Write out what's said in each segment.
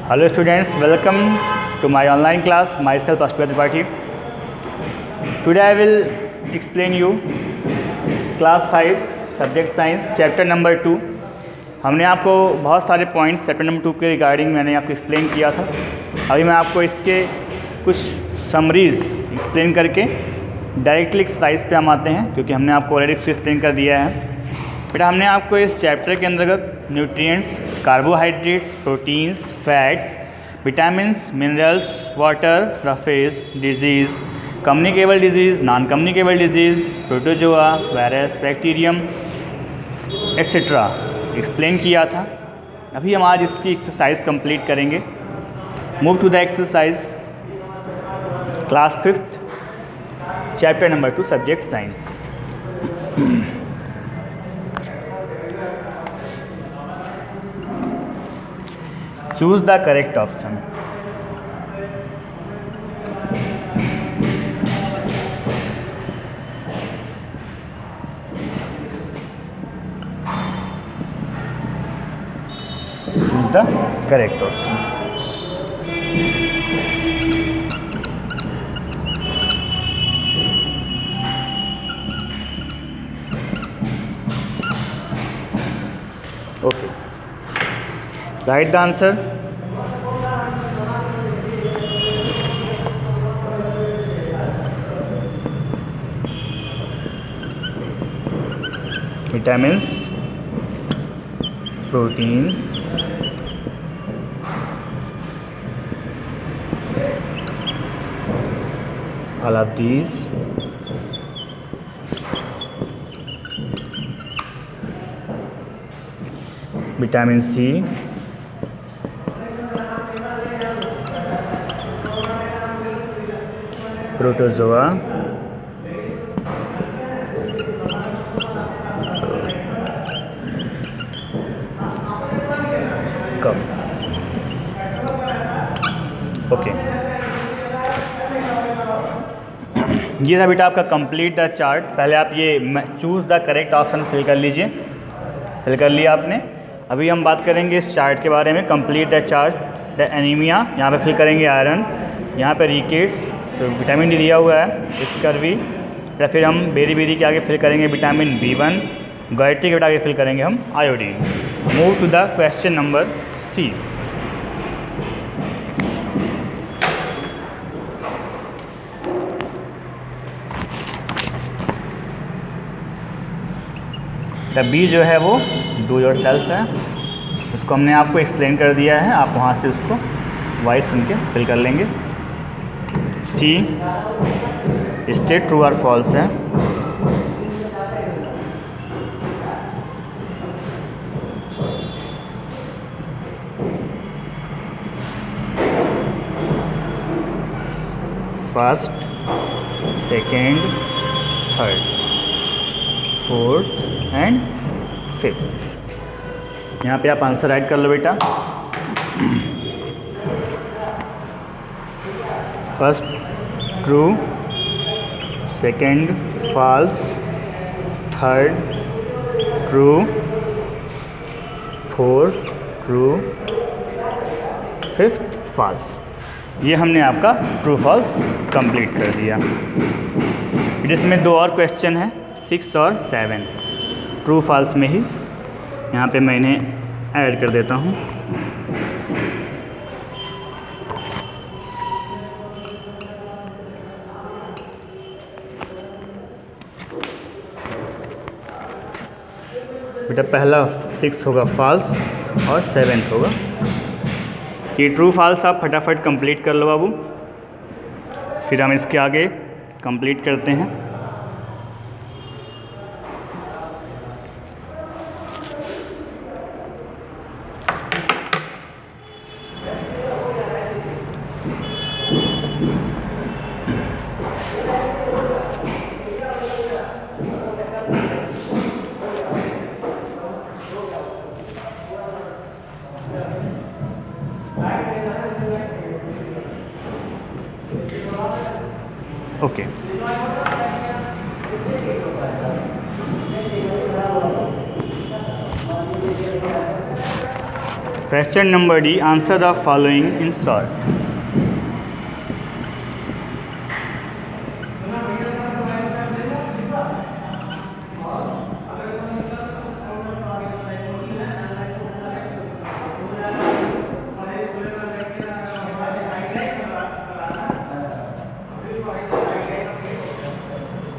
Hello students, welcome to my online class. Myself Ashwin Tripathi. Today I will explain you class 5 subject science chapter number 2. हमने आपको बहुत सारे points chapter number 2 के regarding मैंने आपको explain किया था. अभी मैं आपको इसके कुछ समरीज एक्सप्लेन करके डायरेक्टली एक्सरसाइज पे हम आते हैं, क्योंकि हमने आपको ऑलरेडी इसको एक्सप्लेन कर दिया है. बेटा हमने आपको इस चैप्टर के अंतर्गत nutrients, carbohydrates, proteins, fats, vitamins, minerals, water, surface, disease, communicable disease, non communicable disease, protozoa, virus, bacterium etcetera explain किया था. अभी हम आज इसकी एक्सरसाइज कंप्लीट करेंगे. Move to the exercise class 5th chapter number 2 subject science. Choose the correct option. Choose the correct option. Okay. Write the answer. Vitamins, proteins, all of these vitamin C, protozoa, cough. Okay, ये था बेटा आपका complete the chart. पहले आप ये choose the correct option fill कर लीजिए. Fill कर लिया आपने. अभी हम बात करेंगे इस चार्ट के बारे में. Complete the chart. The anaemia यहाँ पे फिल करेंगे आयरन, यहाँ पे रिकेट्स तो विटामिन डी दिया हुआ है, स्कर्वी. या फिर हम बेरी बेरी के आगे फिल करेंगे विटामिन B1. गायट्री के आगे फिल करेंगे हम iodine. Move to the question number C. The B जो है वो डू योर सेल्फ है. उसको हमने आपको एक्सप्लेन कर दिया है. आप वहाँ से उसको वाइज सुन के फिल कर लेंगे. सी स्टेट ट्रू और फॉल्स है. First, second, third, fourth and fifth. यहाँ पे आप आंसर राइट कर लो बेटा. First true, second false, third true, fourth true, fifth false. ये हमने आपका ट्रू फॉल्स कंप्लीट कर दिया. फिर इसमें 2 और क्वेश्चन हैं, 6 और 7. ट्रू फॉल्स में ही यहाँ पे मैं इन्हें ऐड कर देता हूँ. बेटा पहला 6 होगा फॉल्स और 7th होगा. ये ट्रू फॉल्स आप फटाफट कंप्लीट कर लो बाबू. फिर हम इसके आगे कंप्लीट करते हैं. Okay, question number D, answer the following in short.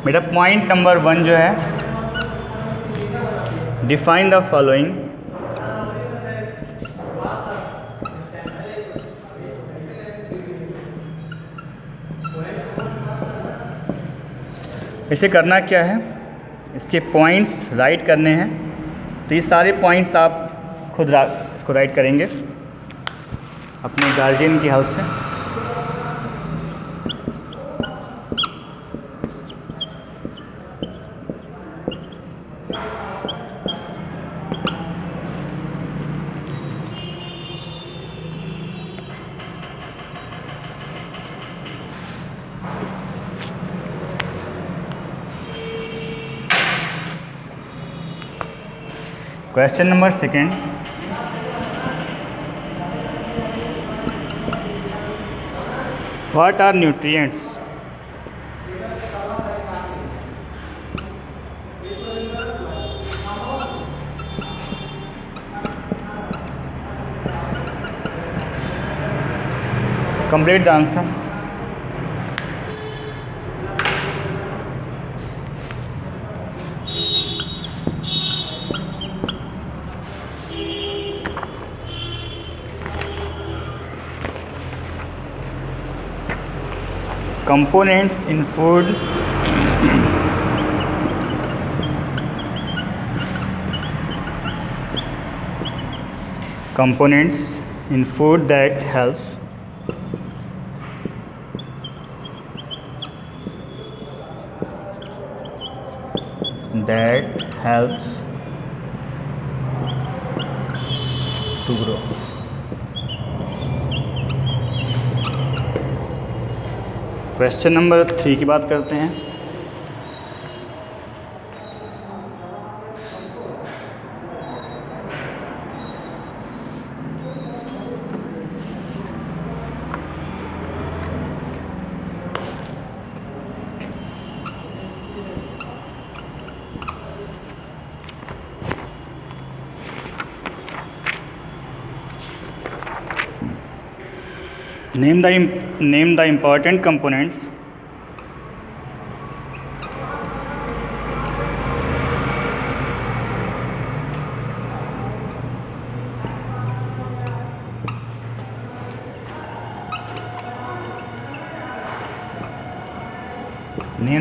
मेरा पॉइंट नंबर 1 जो है, डिफाइन द फॉलोइंग। इसे करना क्या है, इसके पॉइंट्स राइट करने हैं। तो ये सारे पॉइंट्स आप खुद इसको राइट करेंगे अपने गार्जियन की हेल्प से। Question number 2, what are nutrients? Complete the answer. Components in food that helps to grow. Question number 3 की बात करते हैं। Name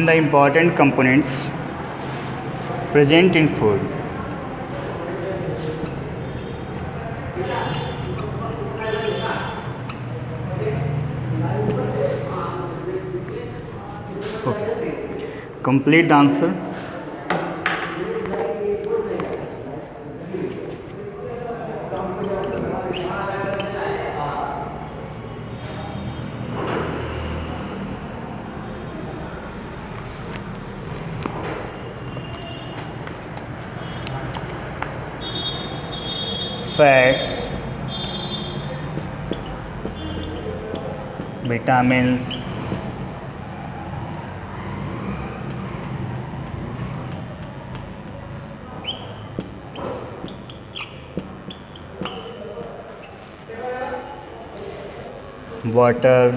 the important components present in food. Complete the answer. Fats, vitamins, water,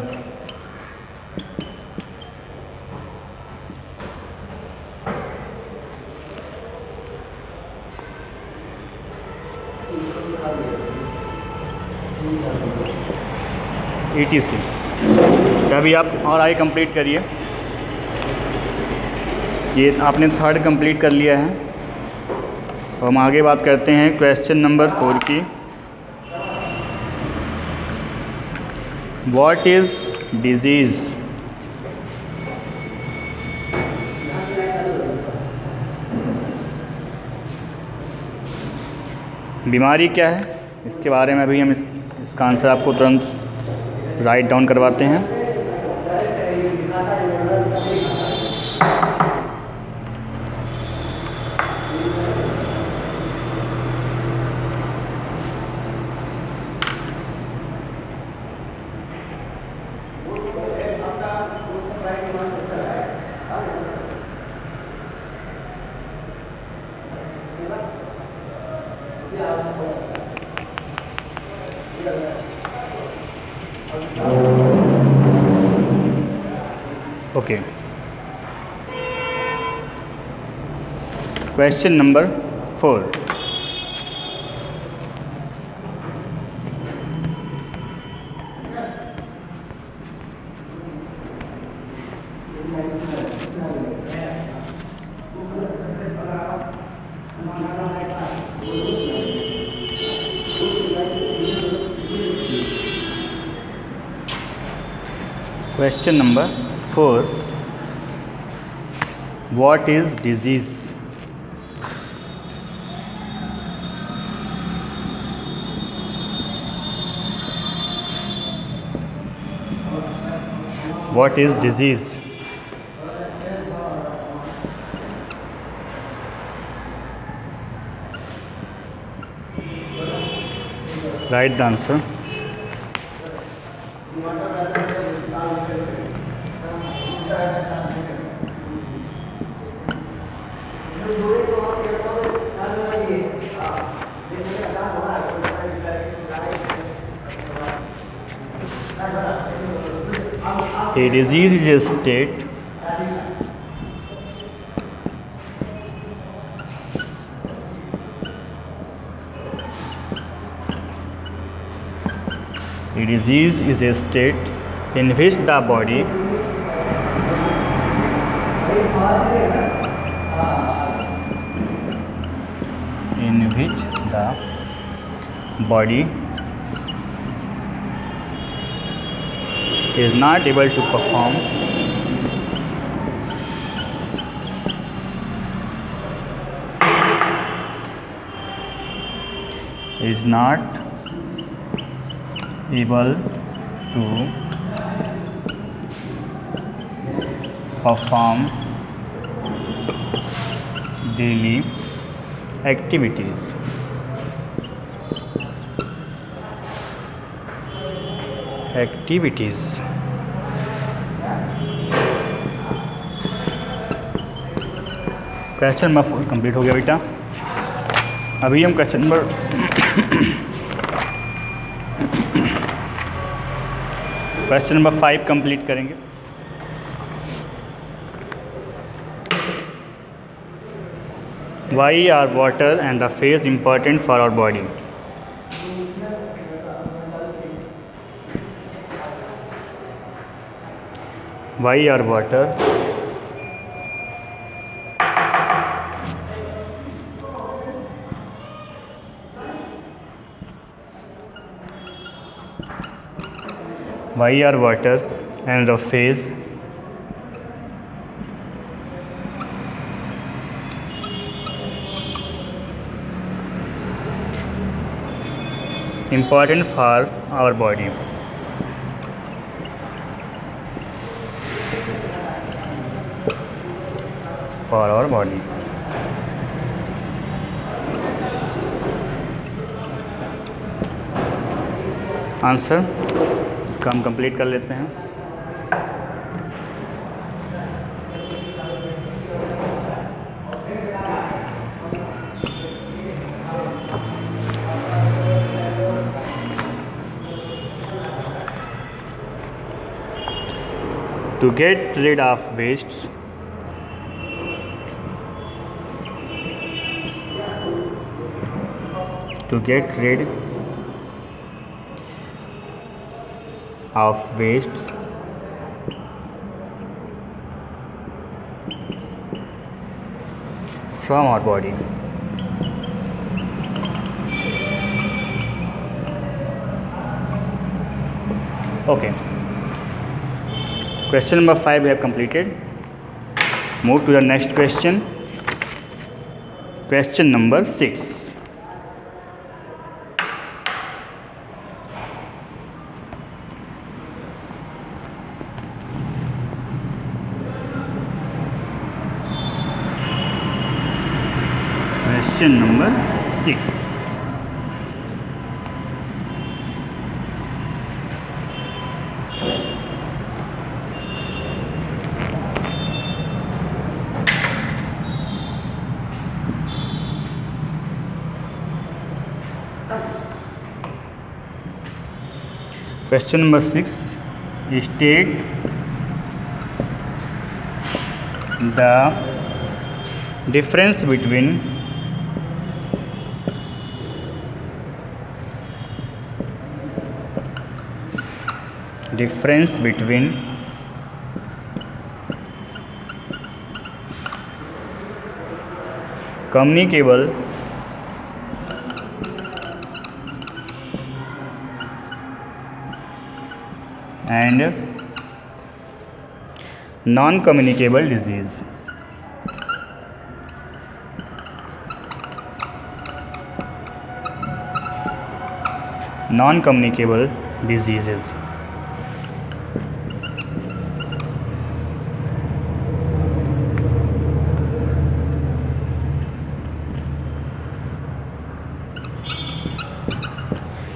etc. अभी आप और आगे complete करिए। ये आपने 3rd कंप्लीट कर लिया है। तो हम आगे बात करते हैं क्वेश्चन नंबर 4 की। What is disease? बीमारी क्या है, इसके बारे में अभी हम इसका आंसर आपको तुरंत राइट डाउन करवाते हैं। Okay. Question number 4. Question number 4. What is disease? What is disease? Write the answer. A disease is a state in which the body is not able to perform daily activities. Question number 4 complete हो गया बेटा। अभी हम question number question number 5 complete करेंगे। Why are water and the phase important for our body? Why are water and the phase important for our body? Answer इसका हम complete कर लेते हैं। To get rid of wastes, from our body. Okay. Question number 5 we have completed. Move to the next question. Question number 6. Question number 6. Question number 6. State the difference between communicable and non-communicable disease. Non-communicable diseases.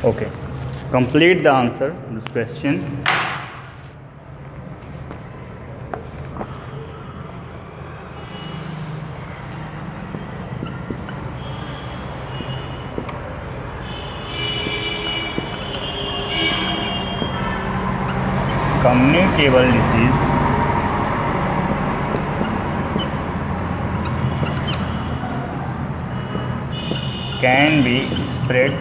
Okay, complete the answer to this question. Communicable disease can be spread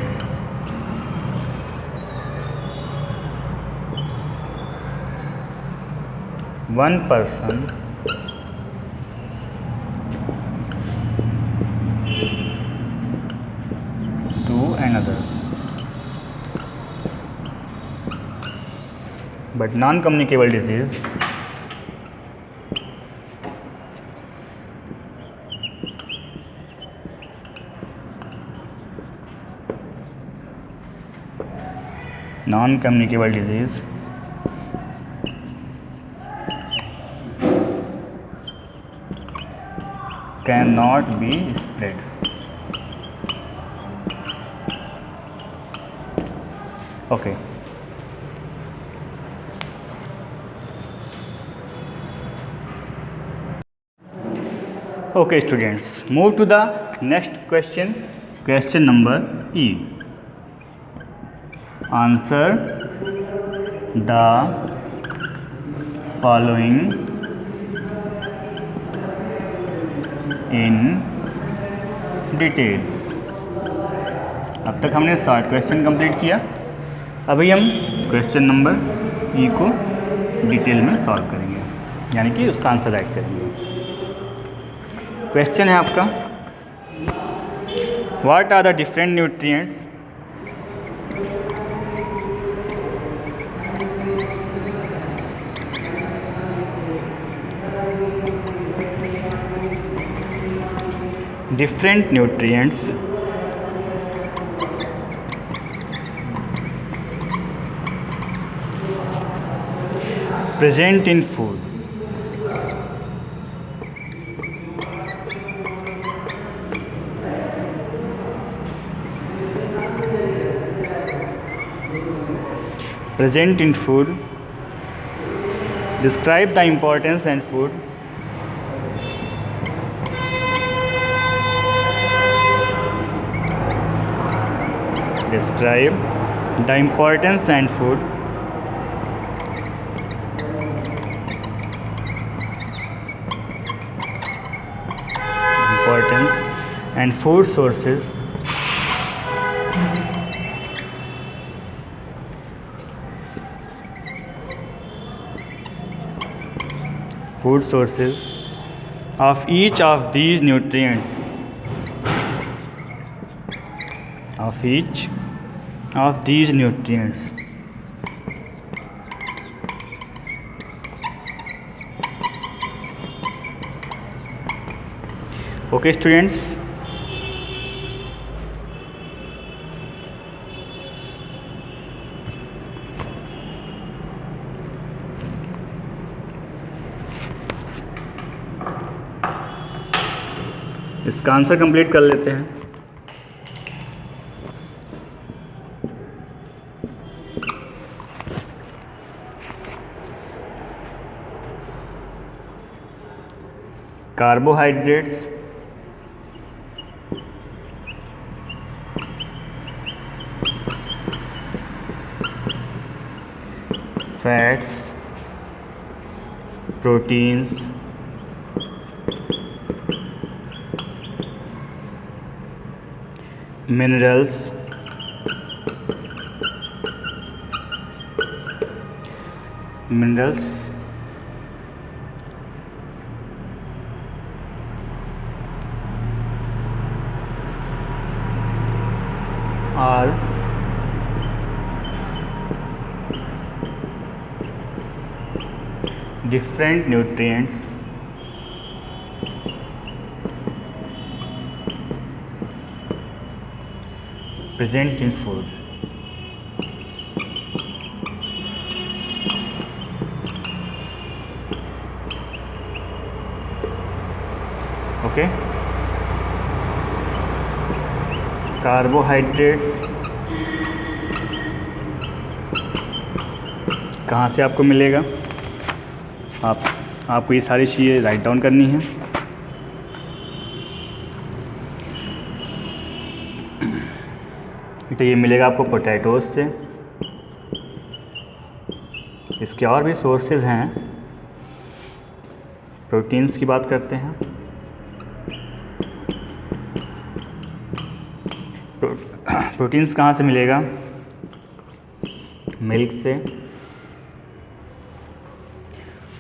one person to another, but non-communicable disease cannot be spread. Okay. Okay, students, move to the next question. Question number E. Answer the following in details. अब तक हमने 60 question complete किया. अभी हम question number ई को detail में solve करेंगे, यानी कि उसका आंसर राइट करेंगे. क्वेश्चन है आपका, what are the different nutrients present in food. Present in food. Describe the importance and food. Describe the importance and food. Importance and food sources. Food sources of each of these nutrients. Of each of these nutrients. Okay, students. इसका answer complete कर लेते हैं. Carbohydrates fats, proteins, minerals, are different nutrients present in food. Okay, carbohydrates कहाँ से आपको मिलेगा? आपको ये सारी चीज़ें राइट डाउन करनी है। तो ये मिलेगा आपको पोटैटोज से। इसके और भी सोर्सेज हैं। प्रोटीन्स की बात करते हैं। प्रोटीन्स कहाँ से मिलेगा? मिल्क से।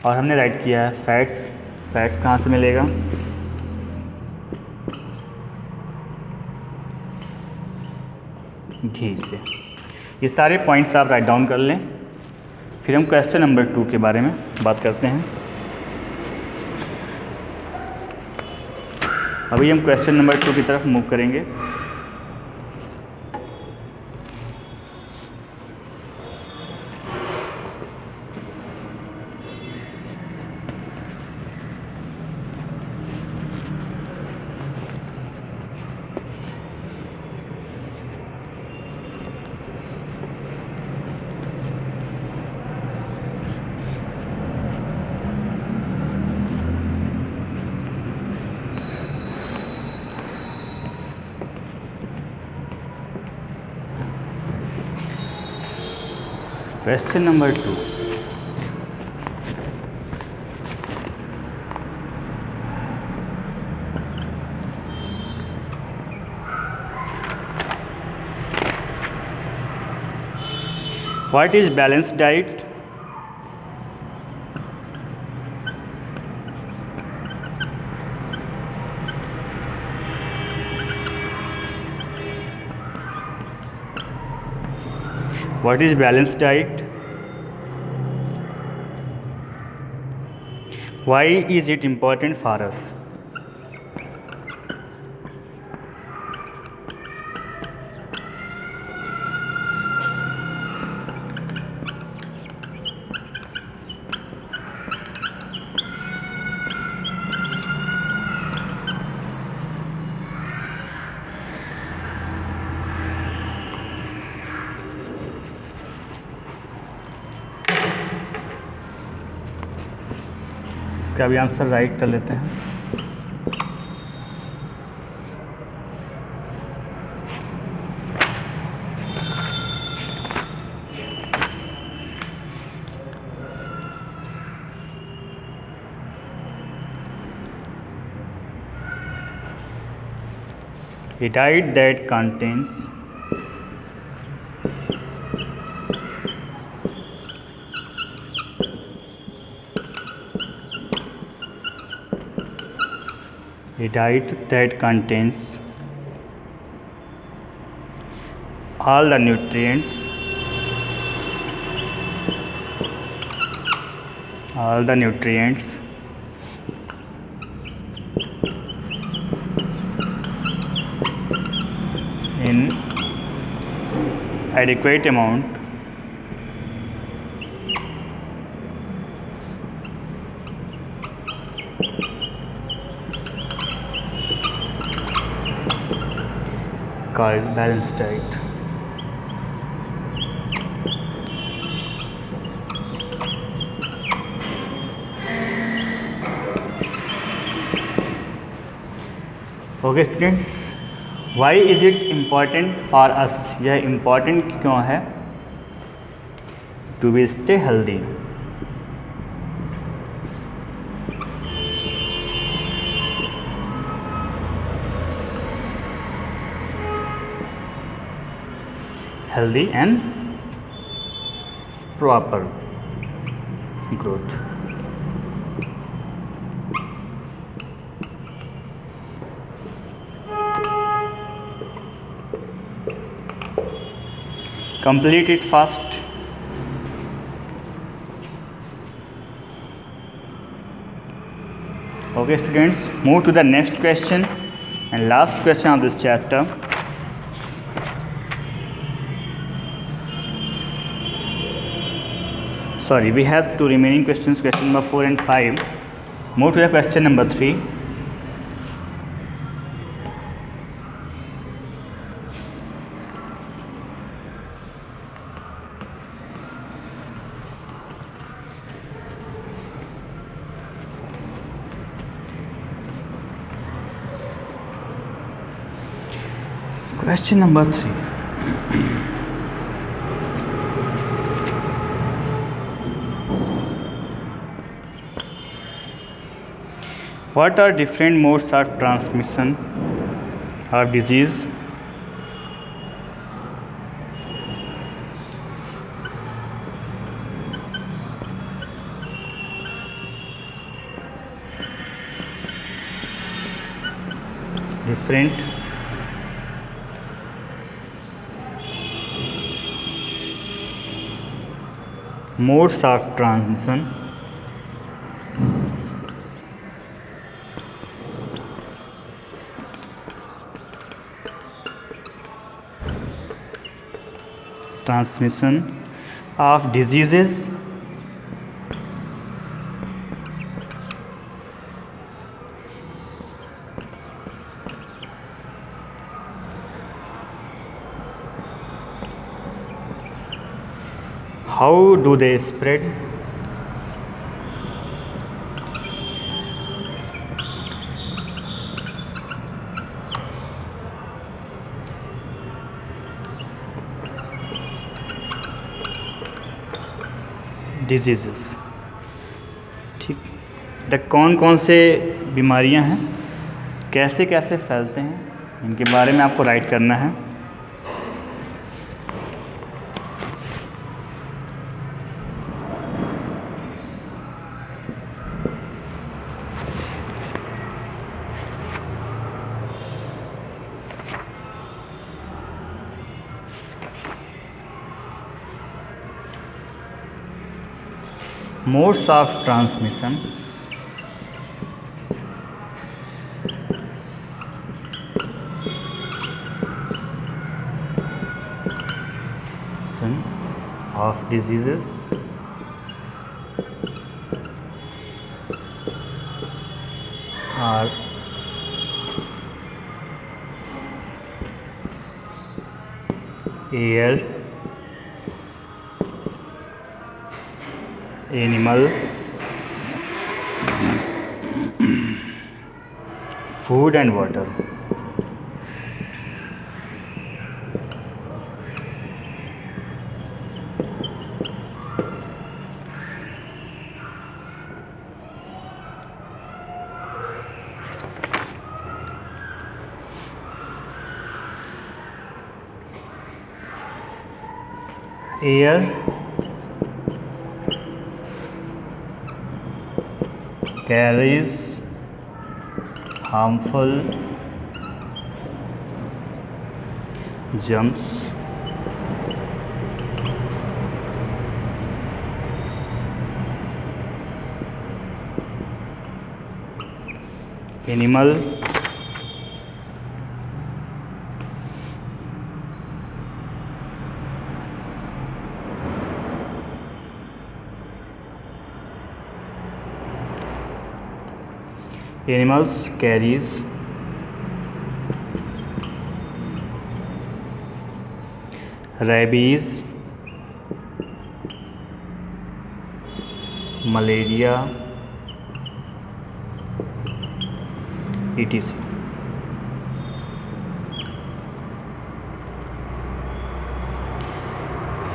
और हमने राइट किया है फैट्स कहाँ से मिलेगा? घी से। ये सारे पॉइंट्स आप राइट डाउन कर लें। फिर हम क्वेश्चन नंबर 2 के बारे में बात करते हैं। अभी हम क्वेश्चन नंबर 2 की तरफ मूव करेंगे। Question number 2. What is balanced diet? What is balanced diet? Why is it important for us? इसका भी आंसर राइट कर लेते हैं। A diet that contains all the nutrients in adequate amount called balanced diet. Okay students, why is it important for us? यह important क्यों है? to be stay healthy. Healthy and proper growth. Complete it fast. Okay students, move to the next question and last question of this chapter. Sorry, we have two remaining questions, question number 4 and 5. Move to the question number 3. Question number 3. What are different modes of transmission of disease? Different modes of transmission of diseases. How do they spread? Disease. ठीक, the कौन कौन से बीमारियां हैं, कैसे कैसे फैलते हैं, इनके बारे में आपको राइट करना है. Modes of transmission. Of diseases are air, animal, food and water. Air carries harmful germs. Animal animals carries rabies, malaria, etc.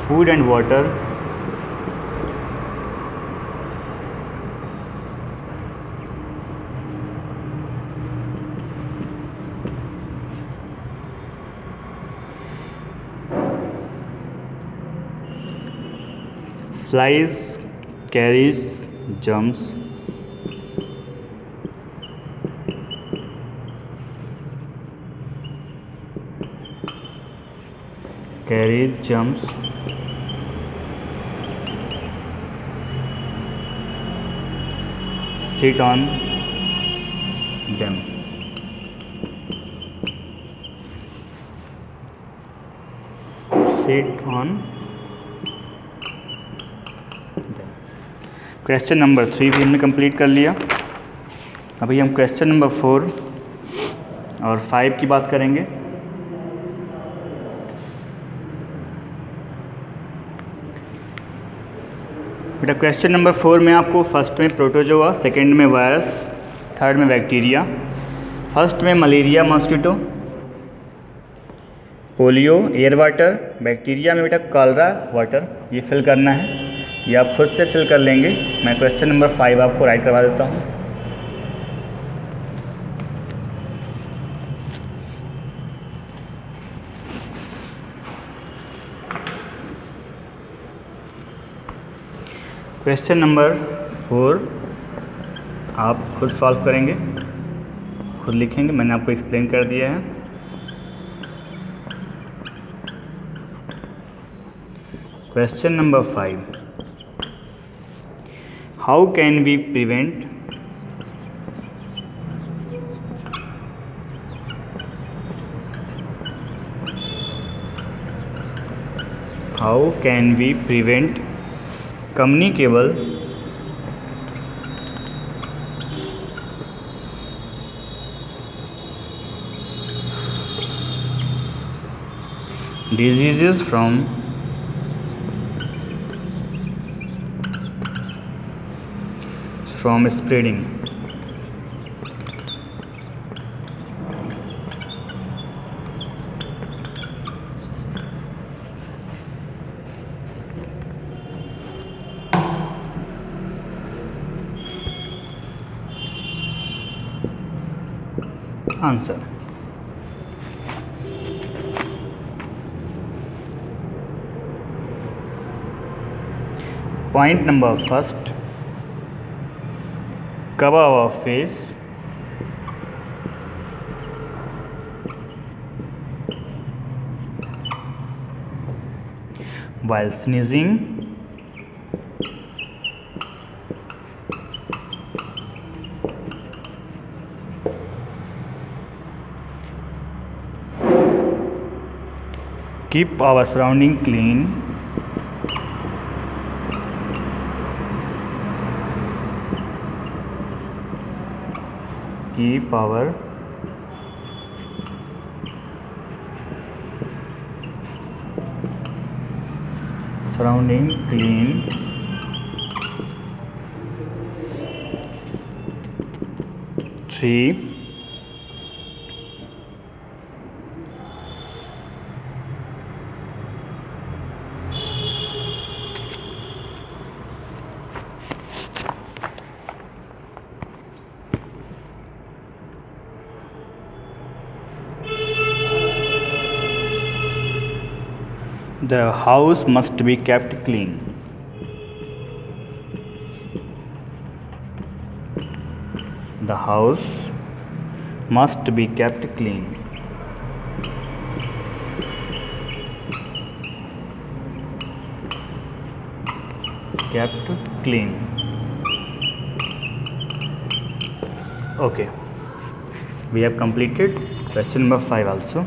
Food and water flies, carries, jumps. Carries, jumps. Sit on them. Sit on them. Question number 3 भी हमने complete कर लिया। अभी हम question number 4 और 5 की बात करेंगे। बेटा क्वेश्चन नंबर 4 में आपको फर्स्ट में प्रोटोजोआ, सेकंड में वायरस, थर्ड में बैक्टीरिया, फर्स्ट में malaria mosquito, polio air water, bacteria में बेटा कॉलरा वाटर, ये फिल करना है। ये आप खुद से फिल कर लेंगे। मैं क्वेश्चन नंबर 5 आपको राइट करवा देता हूँ। क्वेश्चन नंबर 4 आप खुद सॉल्व करेंगे, खुद लिखेंगे, मैंने आपको एक्सप्लेन कर दिया है। Question number 5, how can we prevent communicable diseases from spreading? Answer. Point number first, cover our face while sneezing. Keep our surrounding clean. Keep our surrounding clean. 3, the house must be kept clean. The house must be kept clean. Kept clean. Okay, we have completed question number 5 also.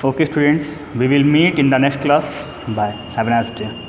Okay students, we will meet in the next class. Bye. Have a nice day.